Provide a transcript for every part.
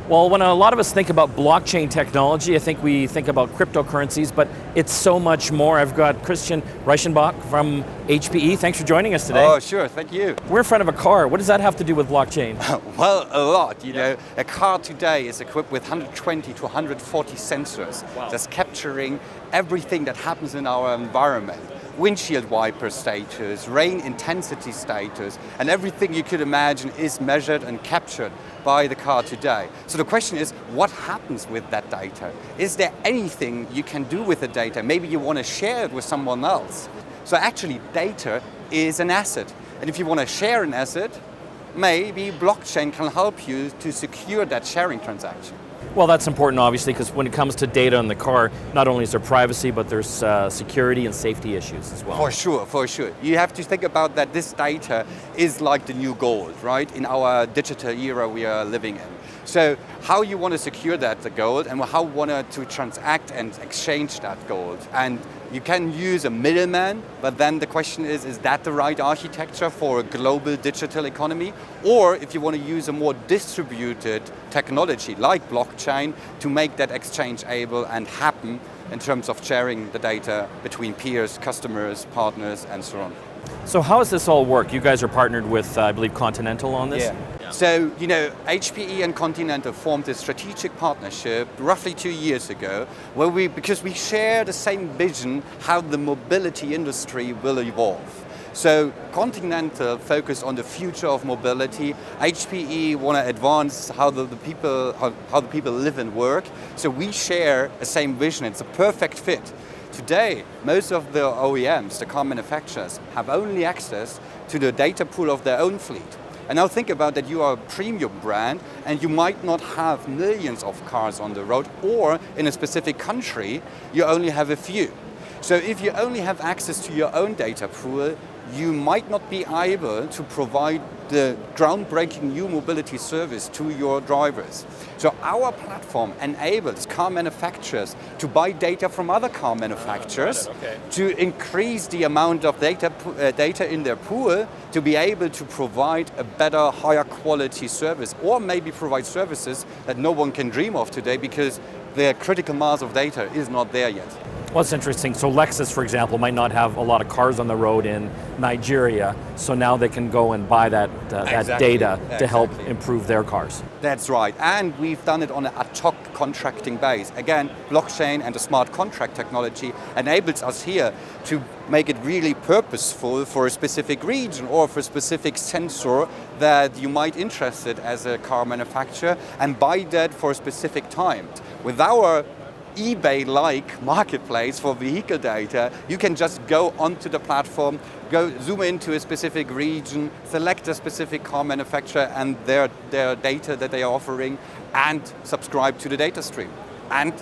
Well, when a lot of us think about blockchain technology, I think we think about cryptocurrencies, but it's so much more. I've got Christian Reichenbach from HPE. Thanks for joining us today. Oh, sure, thank you. We're in front of a car. What does that have to do with blockchain? Well, a lot. You know, a car today is equipped with 120 to 140 sensors that's capturing everything that happens in our environment. Windshield wiper status, rain intensity status, and everything you could imagine is measured and captured by the car today. So the question is, what happens with that data? Is there anything you can do with the data? Maybe you want to share it with someone else. So actually, data is an asset. And if you want to share an asset, maybe blockchain can help you to secure that sharing transaction. Well, that's important, obviously, because when it comes to data in the car, not only is there privacy, but there's security and safety issues as well. For sure. You have to think about that this data is like the new gold, right? In our digital era we are living in. So how you want to secure that, the gold, and how you want to transact and exchange that gold. And you can use a middleman, but then the question is that the right architecture for a global digital economy? Or if you want to use a more distributed technology like blockchain to make that exchange able and happen in terms of sharing the data between peers, customers, partners, and so on. So how does this all work? You guys are partnered with, I believe, Continental on this? Yeah. So, you know, HPE and Continental formed a strategic partnership roughly 2 years ago, because we share the same vision how the mobility industry will evolve. So Continental focused on the future of mobility. HPE want to advance how the people live and work. So we share the same vision. It's a perfect fit. Today, most of the OEMs, the car manufacturers, have only access to the data pool of their own fleet. And now think about that you are a premium brand and you might not have millions of cars on the road, or in a specific country, you only have a few. So if you only have access to your own data pool, you might not be able to provide the groundbreaking new mobility service to your drivers. So our platform enables car manufacturers to buy data from other car manufacturers to increase the amount of data in their pool to be able to provide a better, higher quality service, or maybe provide services that no one can dream of today because the critical mass of data is not there yet. Well, it's interesting. So Lexus, for example, might not have a lot of cars on the road in Nigeria, so now they can go and buy that data to help improve their cars. That's right, and we've done it on an ad hoc contracting base. Again, blockchain and the smart contract technology enables us here to make it really purposeful for a specific region or for a specific sensor that you might interested as a car manufacturer, and buy that for a specific time. With our eBay-like marketplace for vehicle data, you can just go onto the platform, go zoom into a specific region, select a specific car manufacturer and their data that they are offering, and subscribe to the data stream. And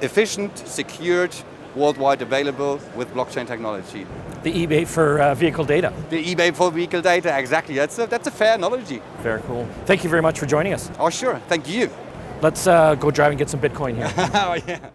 efficient, secured, worldwide available with blockchain technology. The eBay for vehicle data. The eBay for vehicle data, exactly. That's a fair analogy. Very cool. Thank you very much for joining us. Oh, sure. Thank you. Let's go drive and get some Bitcoin here. Oh, yeah.